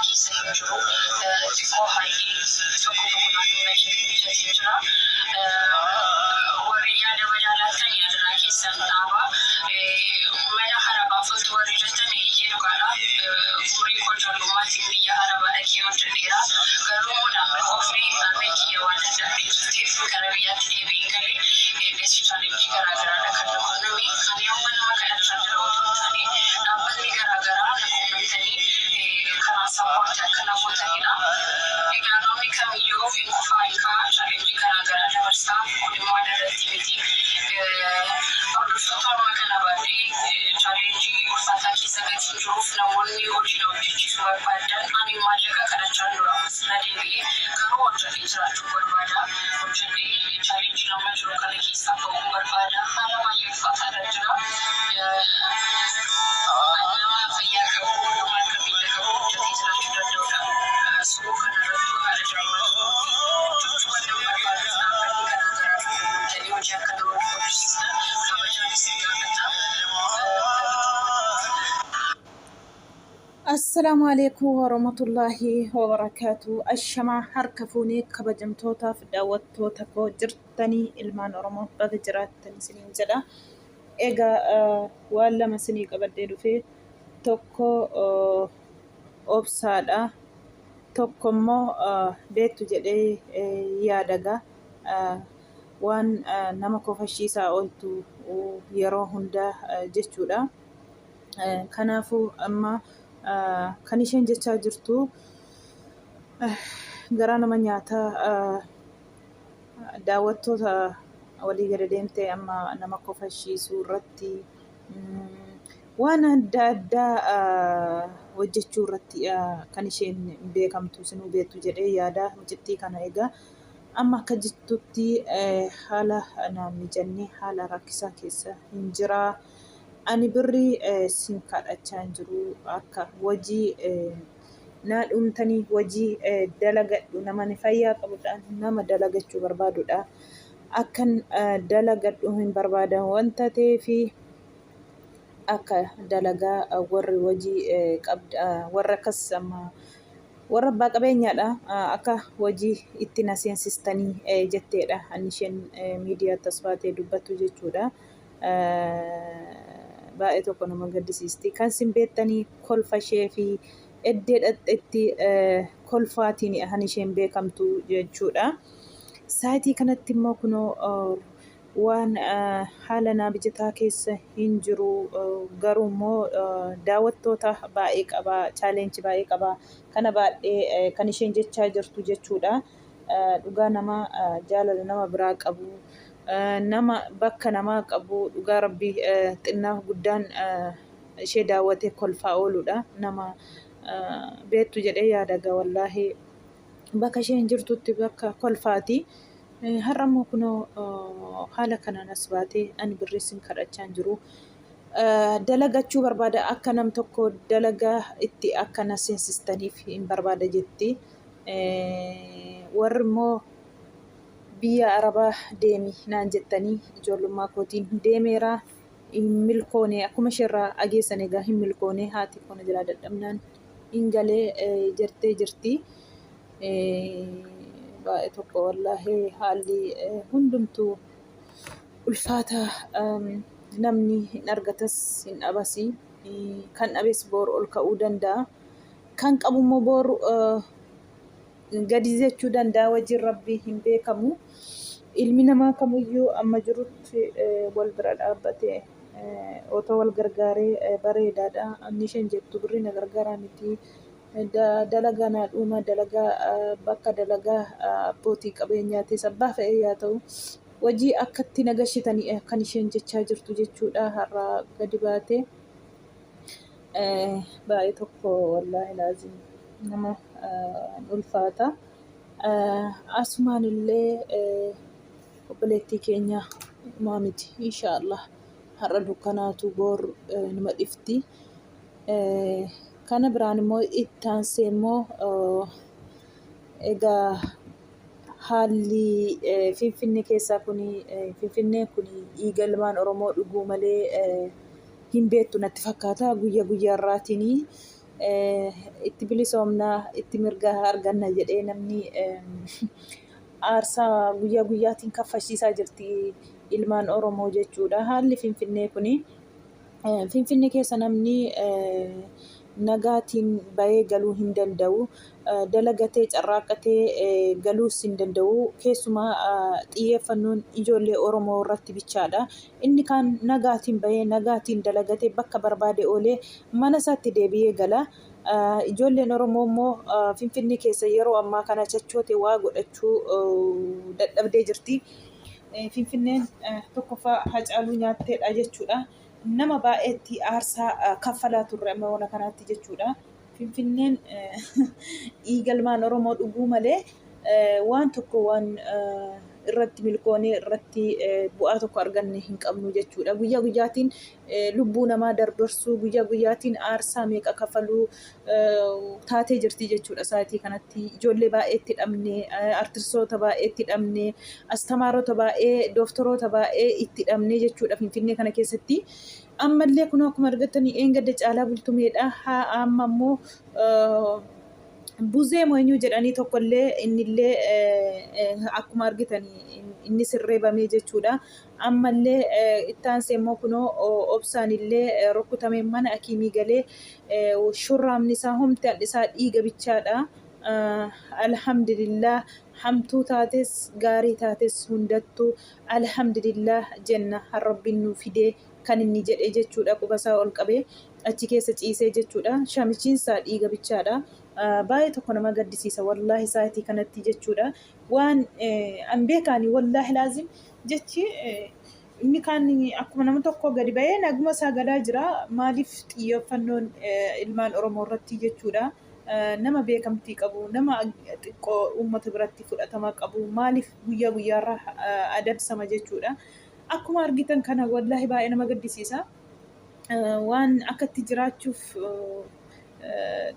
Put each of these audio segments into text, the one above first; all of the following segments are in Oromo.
keessa hin jiru. Xiqqoo haay'ee tokko boqonnaa fi mijatii jira. Warri yaada walaalaatan yaadana keessan dhaaba. Mana harabaa fultu warri jettan eeyyee dhugaadha. Umurii koo ijoollummaatti biyya harabaa dhaqee hojjedheera. Garuu naannoo ofii harmee kiyya waan dadhabdee turteef gara biyyaatti deebi'ee galee eebbisii chaalenjii garaagaraadha kan quunname. Kan yommuu nama kadhachaa jira otoo hin taane dhaabbatni garaagaraa na quunnamtanii karaa sappoortii akka namootanidha. Egaa namni kamiyyuu hin kufaa hin ka'a chaalenjii garaagaraa dabarsaa kun immoo adarratti miti. Hordoftoota amma kana baadhee chaalenjii ulfaataa keessa gatii jiruuf namoonni hojii hojjechiisuu barbaadan ani maallaqa kadhachaa jira na deebi'ee garuu hojjetee jiraachuu barbaada. Hojjetee chaalenjii nama jiru kana keessaa ba'uu barbaada. Haala baay'ee ulfaataadha jira. Nama fayyaa qabu nama akka miidha qabu hojjetee jiraachuu danda'udha. Suuraa kanarratti haala jiraachuu hojjechuu kan nama barbaadu dhaabbanni garaagaraa hojjetanii hojii akka nama hojjechiisan kabajaan isin gaafata. السلام عليكم ورحمة الله وبركاته. الشمع حركفوني كبجمتوتا في دعوتوتا كو جرتني المان ورمو بغجراتني سنين جدا إيجا ولا مسني قبل في توكو أوبسادا توكو مو بيتو جدي يادغا وان نمكو فشيسا أولتو يرو هندا جيشودا كنافو أما kan isheen jechaa jirtu garaa nama nyaataa daawwattoota walii gada deemtee amma nama kofashiisuu irratti waan adda addaa hojjechuu irratti kan isheen beekamtu sinuu beektu jedhee yaada hojjettii kana egaa amma akka jettutti haala naan mijannee haala rakkisaa keessa hin jiraa. Ani birrii sin kadhachaa jiru akka hojii naa dhumtanii hojii dalagadhu nama fayyaa qabudhaan nama dalagachuu barbaadudha. Akkan dalagadhu hin barbaadan wanta ta'eefi akka dalagaa warri hojii qabda warra akkas amma warra abbaa qabeenyaadha akka hojii itti na seensistanii jetteedha. Ani isheen miidiyaa tasfaatee dubbattu jechuudha. Baay'ee tokko nama gaddisiisti. Kan sin beektanii kolfa ishee fi eddee dhadheetti kolfaatiin han isheen beekamtu jechuudha. Saayitii kanatti immoo kunoo waan haala naa bijataa keessa hin jiru garuu immoo daawwattoota baay'ee qaba chaalenjii baay'ee qaba. Kana baay'ee kan isheen jechaa jirtu jechuudha. Dhugaa nama jaalala nama biraa qabu. Nama bakka namaa qabu dhugaa rabbii xinnaa guddaan ishee daawwatee kolfaa ooludha. Nama beektu jedhee yaadaga wallaahi bakka isheen jirtutti bakka kolfaati. Har'a immoo kunoo haala kanaan as baatee ani birrii sin kadhachaa jiru. Dalagachuu barbaada akka nam tokko dalagaa itti akka na seensistaniif hin barbaada jetti. Warri immoo biyya arabaa deemi naan jettanii ijoollummaa kootiin deemeera hin milkoone akkuma isheerraa ageessan egaa hin milkoone haati koona jalaa dadhabnaan hin galee jirtee jirti. Baay'ee tokko wallaahi haalli hundumtuu ulfaata namni hin argatas hin dhabasi kan dhabees boru ol ka'uu danda'a. Kan qabu immoo boru gadi jechuu danda'a. Wajjin rabbii hin beekamu. Ilmi namaa kamiyyuu amma jirutti wal bira dhaabbatee otoo wal gargaaree bareedaadha. Inni isheen jettu birrii na gargaaraa miti. Dalagaa naa dhuuma dalagaa bakka dalagaa abbootii qabeenyaatis abbaa fe'ee yaa ta'u hojii akkatti nagashitanii kan isheen jechaa jirtu jechuudha. Har'a gadi baatee baay'ee tokko wallaahi laazim nama ulfaata. Asumaan illee obboleettii keenya maamiti inshaallah har'a dukkanaatu bor numa dhifti. Kana biraan immoo itti aansee immoo egaa haalli Finfinnee keessaa kuni Finfinnee kuni dhiiga ilmaan Oromoo dhuguu malee hin beektu natti fakkaata guyyaa guyyaa irraatiin itti bilisoomnaa itti mirga arganna jedhee namni aarsaa guyyaa guyyaatiin kaffalchiisaa jirti ilmaan Oromoo jechuudha. Haalli Finfinnee kuni Finfinnee keessa namni nagaatiin bahee galuu hin danda'u. Dalagatee carraaqqatee galuus hin danda'u. Keessumaa xiyyeeffannoon ijoollee Oromoo irratti bichaadha. Inni kaan nagaatiin bahee nagaatiin dalagatee bakka barbaade oolee mana isaatti deebi'ee gala. Ijoolleen Oromoo immoo Finfinnee keessa yeroo ammaa kana chachoote waa godhachuu dadhabdee jirti. Finfinneen tokkoffaa Hacaaluu nyaatteedha jechuudha. Nama baay'eetti aarsaa kaffalaa turre amma waan kanaatti jechuudha. Finfinneen dhiigalmaan Oromoo dhuguu malee waan tokko waan irratti milkoonee irratti bu'aa tokko arganne hin qabnu jechuudha. Guyyaa guyyaatiin lubbuu namaa darbarsuu guyyaa guyyaatiin aarsaa meeqa kaffaluu taatee jirti jechuudha. Sa'aatii kanatti ijoollee baay'eetti dhabnee, artistoota baay'eetti dhabnee, astamaarota baay'ee, dooktoroota baay'ee itti dhabnee jechuudha Finfinnee kana keessatti. Ammallee kun akkuma argattanii eengadda caalaa bultumeedha. Haa amma immoo buzee moo'inuu jedhanii tokkollee innillee akkuma argitanii inni sirreebamee jechuudha. Ammallee itti aansee immoo kunoo obsaan illee rukutamee mana akiimii galee shurraamni isaa humti isaa dhiiga bichaadha. Alhamdulillah hamtuu taates gaarii taates hundattuu alhamdulillah jenna harrabbiin nu fidee kan inni jedhee jechuudha. Qubasaa ol qabee achi keessa ciisee jechuudha. Shamichiinsaa dhiiga bichaadha. Baay'ee tokko nama gaddisiisa wallahi sa'aatii kanatti jechuudha. Waan an beekaani wallahi laazim jechi inni kaan akkuma nama tokko gadi bahee naguma isaa galaa jira. Maaliif xiyyeeffannoon ilmaan Oromoo irratti jechuudha. Nama beekamtii qabu, nama xiqqoo uummata biratti fudhatama qabu, maaliif guyyaa guyyaarraa adabsama jechuudha. Akkuma argitan kana wallahi baay'ee nama gaddisiisa. Waan akkatti jiraachuuf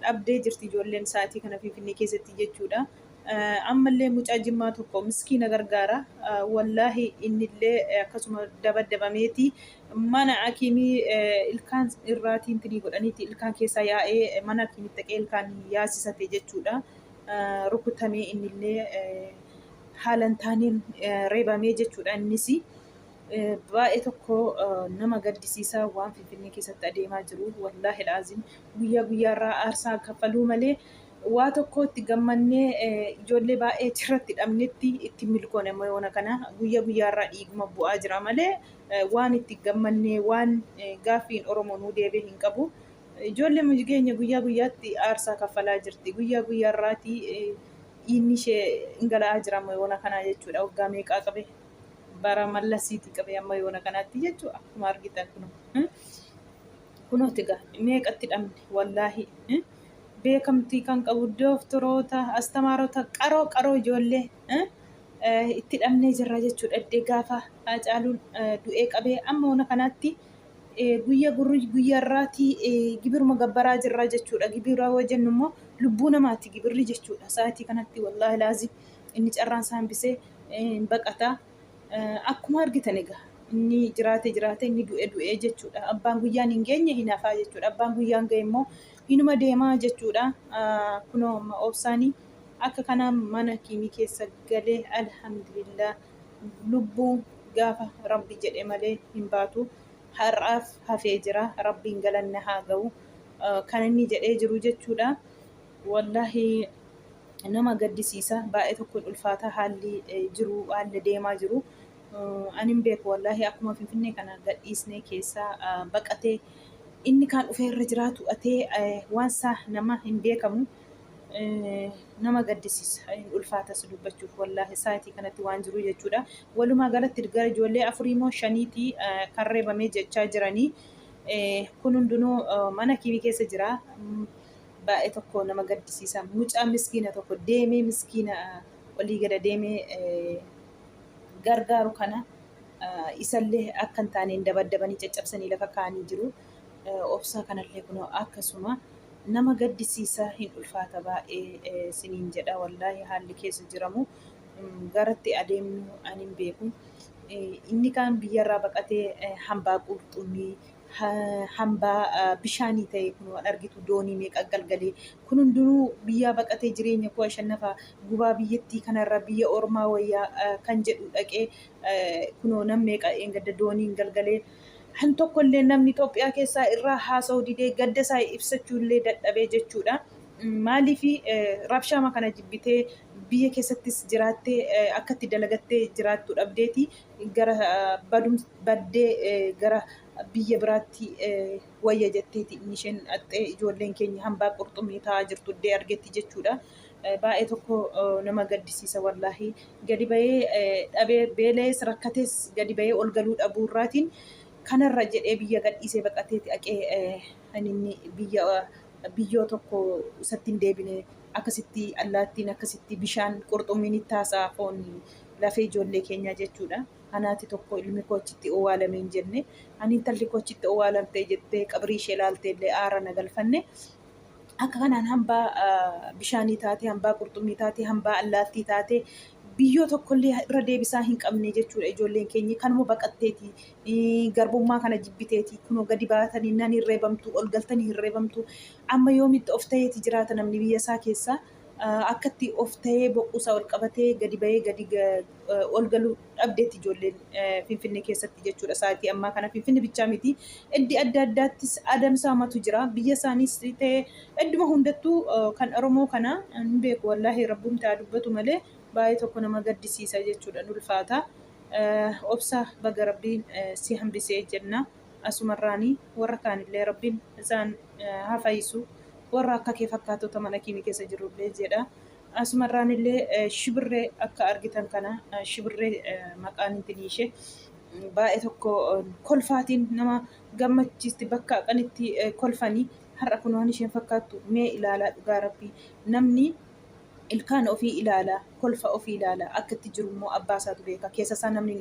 dhabdee jirti ijoolleen sa'aatii kana Finfinnee keessatti jechuudha. Ammallee mucaa Jimmaa tokko miskiina gargaara. Wallahi innillee akkasuma dabadabameeti mana akiimii ilkaan irraatiin tinii godhaniiti ilkaan keessaa yaa'ee mana akiimitti dhaqee ilkaan yaasisate jechuudha. Rukutamee innillee haalan taaniin reebamee jechuudha innis. Baay'ee tokko nama gaddisiisaa waan Finfinnee keessatti adeemaa jiru wallahi laazim guyyaa guyyaarraa aarsaa kaffaluu malee waa tokko itti gammannee ijoollee baay'ee irratti dhabnetti itti milkoone ammoo yoona kana guyyaa guyyaarraa dhiiguma bu'aa jira malee waan itti gammannee waan gaaffiin Oromoo nuu deebee hin qabu. Ijoollee mujgeenya guyyaa guyyaatti aarsaa kaffalaa jirti. Guyyaa guyyaarraati inni ishee ingala'aa jira ammoo yoona kana jechuudha. Waggaa meeqaa qabe? Bara mallasiiti qabe amma yoona kanaatti jechuudha. Akkuma argitan kunooti gaa meeqatti dhabne wallahi beekamtii kan qabu dooktoroota astamaarota qaroo ijoollee itti dhabnee jirra jechuudha. Iddee gaafa Hacaaluun du'ee qabee amma yoona kanaatti guyyaarraati gibiruma gabbaraa jirra jechuudha. Gibira wajjin immoo lubbuu namaatti gibirri jechuudha. Sa'aatii kanatti wallahi laazim inni carraan isaa hambisee baqata. Akkuma argitan egaa inni jiraate inni du'e jechuudha. Abbaan guyyaan hin geenye hin hafaa jechuudha. Abbaan guyyaan ga'e immoo inuma deemaa jechuudha. Kunoo obsaanii akka kanaan mana akiimii keessa galee alhamdulillah lubbuu gaafa rabbi jedhe malee hin baatu. Har'aaf hafee jira. Rabbiin galanne haa ga'u. Kan inni jedhee jiru jechuudha. Wallahi nama gaddisiisa. Baay'ee tokkoon ulfaataa haalli jiru haalli deemaa jiru. Ani hin beeku wallahi akkuma Finfinnee kana gadhiisnee keessaa baqatee inni kaan dhufee irra jiraatu atee waan isaa nama hin beekamu nama gaddisiisa. Ulfaatas dubbachuuf wallahi sa'aatii kanatti waan jiru jechuudha. Walumaa galatti gara ijoollee 4 moo 5 kan reebamee jechaa jiranii. Kun hundinuu mana akiimii keessa jira. Baay'ee tokko nama gaddisiisa. Mucaa miskiina tokko deemee miskiina olii gada deemee gargaaru kana isallee akka hin taaneen dabadabanii caccabsanii lafa kaa'anii jiru. Obsaa kanallee kunoo akkasuma nama gaddisiisa hin ulfaata baay'ee siniin jedha wallahi haalli keessa jiramu garatti adeemnu ani hin beeku. Inni kaan biyyarraa baqatee hambaa qurxummii hambaa bishaanii ta'e kun argitu doonii meeqa galgalee kun hundinuu biyyaa baqatee jireenya koo shannafaa gubaa biyyattii kanarra biyya ormaa wayyaa kan jedhu dhaqee kunoo nam meeqa gadda dooniin galgalee han tokkollee namni Itoophiyaa keessaa irraa haasa'uu didee gadda isaa ibsachuullee dadhabee jechuudha. Maaliif rabshaama kana jibbitee biyya keessattis jiraattee akkatti dalagattee jiraattu dhabdeeti gara baddee gara biyya biraatti wayya jetteeti inni isheen dhaxxee ijoolleen keenya hambaa qurxummii taa'aa jirtu illee argetti jechuudha. Baay'ee tokko nama gaddisiisa wallaahi gadi bahee dhabee beelees rakkatees gadi bahee ol galuu dhabuurraatiin kanarra jedhee biyya gadhiisee baqateeti dhaqee inni biyyoo tokko isatti hin deebine akkasitti allaattiin akkasitti bishaan qurxummiin itti haasaa foon lafee ijoollee keenyaa jechuudha. Anaati tokko ilmi koo achitti owwaalame hin jenne ani intalli koo achitti owwaalamtee jettee qabrii ishee ilaaltee illee aara na galfanne. Akka kanaan hambaa bishaanii taate hambaa qurxummii taate hambaa allaattii taate biyyoo tokkollee irra deebisaa hin qabne jechuudha. Ijoolleen keenya kanuma baqatteeti garbummaa kana jibbiteeti kunoo gadi baatanii nan hirreebamtu ol galtanii hirreebamtu amma yoomitti of ta'eeti jiraata namni biyya isaa keessaa akkatti of ta'ee boquusaa ol qabatee gadi bahee gadi ol galuu dhabdeetti ijoolleen Finfinnee keessatti jechuudha. Sa'aatii ammaa kana Finfinnee bichaa miti iddoo adda addaattis adamsaamatu jira biyya isaaniis ta'ee idduma hundattuu kan Oromoo kana hin beeku wallaahi rabbuun ta'a dubbatu malee baay'ee tokko nama gaddisiisa jechuudha. Ulfaata obsa baga rabbiin si hambisee jenna asumarraanii warra kaanillee rabbiin isaan haa fayyisu. Warra akka kee fakkaatota mana keenya keessa jirullee jedha. Asumarraanillee shibirree akka argitan kana shibirree maqaan ishee baay'ee tokko kolfaatiin nama gammachiisti bakka qanitti kolfanii har'a kun waan isheen fakkaattu mee ilaalaa dhugaa rabbii namni ilkaan ofii ilaalaa kolfa ofii ilaalaa akka itti jiru immoo abbaa isaatu beeka keessa isaa namni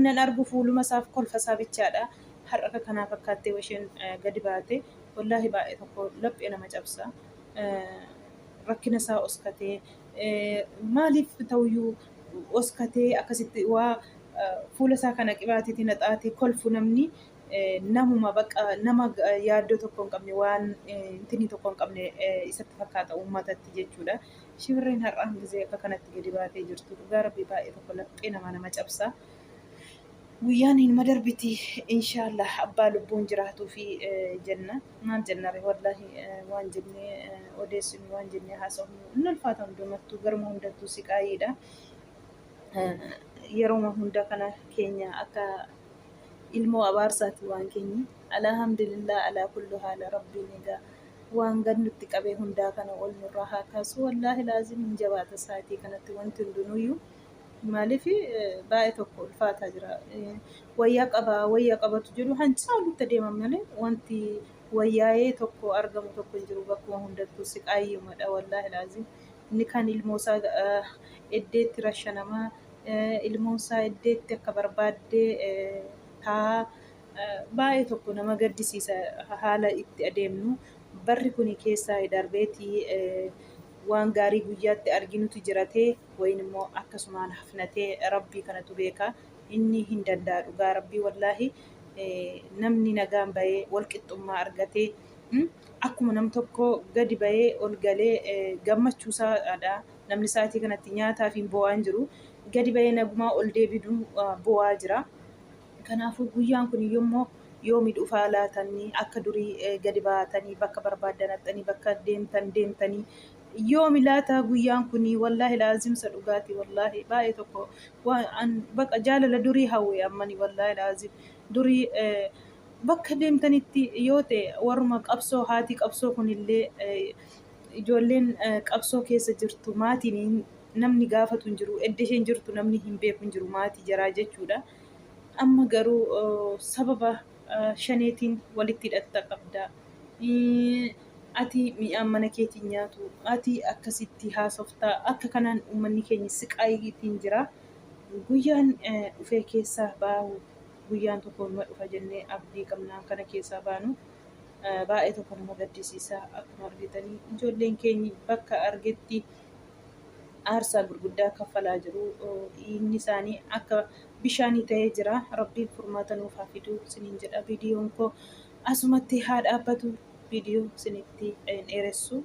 hin argu fuuluma isaaf kolfa isaa bichaadha. Har'a akka kanaa fakkaattee isheen gadi baate wallahi baay'ee tokko laphee nama cabsa. Rakkina isaa oskatee maaliif ta'uyyuu oskatee akkasitti waa fuula isaa kana qibaatiitiin haxaatee kolfu namni namuma baqa nama yaaddoo tokko hin qabne waan intinii tokko hin qabne isatti fakkaata uummatatti jechuudha. Shibirreen har'aan gisee akka kanatti gadi baatee jirtu dhugaa rabbii baay'ee tokko laphee nama cabsa. Guyyaan hin madarbiti inshaallah abbaa lubbuun jiraatuu fi jenna maal jennare wallahi waan jennee odeessinu waan jennee haasofnu inni ulfaata hundumattuu garuma hundattuu siqaayiidha. Yeroo hunda kana keenya akka ilmoo abaarsaati waan keenyi alhamdulillah ala kullu haala rabbiin egaa waan gannutti qabee hundaa kana ol nurraa haa kaasu wallahi laazim hin jabaata sa'aatii kanatti wanti hundinuyyuu maaliif baay'ee tokko ulfaataa jira. Wayyaa qabatu jedhu hancaalutti adeeman malee wanti wayyaa'ee tokko argamu tokko hin jiru bakkuma hundattuu siqaayyumadha wallahi laazim. Inni kan ilmoosaa eddeetti rashanamaa ilmoosaa eddeetti akka barbaaddee baay'ee tokko nama gaddisiisa haala itti adeemnu. Barri kuni keessaa darbeetii waan gaarii guyyaatti arginutu jiratee wayin immoo akkasumaan hafnatee rabbii kanatu beeka inni hin danda'a dhugaa rabbii wallaahi namni nagaan bahee walqixxummaa argatee akkuma nam tokko gadi bahee ol galee gammachuusaadha. Namni sa'aatii kanatti nyaataaf hin bo'aan jiru gadi bahee nagumaa ol deebidu bo'aa jira. Kanaafuu guyyaan kun yoommoo yoomi dhufaa laatanii akka durii gadi baatanii bakka barbaadan haxxanii bakka deemtanii yoomi laata guyyaan kun wallahi laazimsa dhugaati wallahi baay'ee tokko bakka jaalala durii hawwe ammani wallahi laazim durii bakka deemtanitti yoo ta'e warruma qabsoo haati qabsoo kunillee ijoolleen qabsoo keessa jirtu maatiin namni gaafatu hin jiru edda isheen jirtu namni hin beeku hin jiru maatii jaraa jechuudha. Amma garuu sababa shaneetiin walitti hidhatta qabda. Ati mi'aan mana keetiin nyaatu ati akkasitti haasoftaa akka kanaan uummanni keenya siqaayitiin jira. Guyyaan dhufee keessaa baahu guyyaan tokko numa dhufa jennee abdii qabnaan kana keessaa baanu baay'ee tokko nama gaddisiisa. Akkuma argitanii ijoolleen keenya bakka argetti aarsaa gurguddaa kaffalaa jiru. Inni isaanii akka bishaanii ta'ee jira. Rabbiin furmaata nuuf haa fidu isiniin jedha. Viidiyoon koo asumatti haa dhaabbatu. Viidiyoo isinitti dheeressu.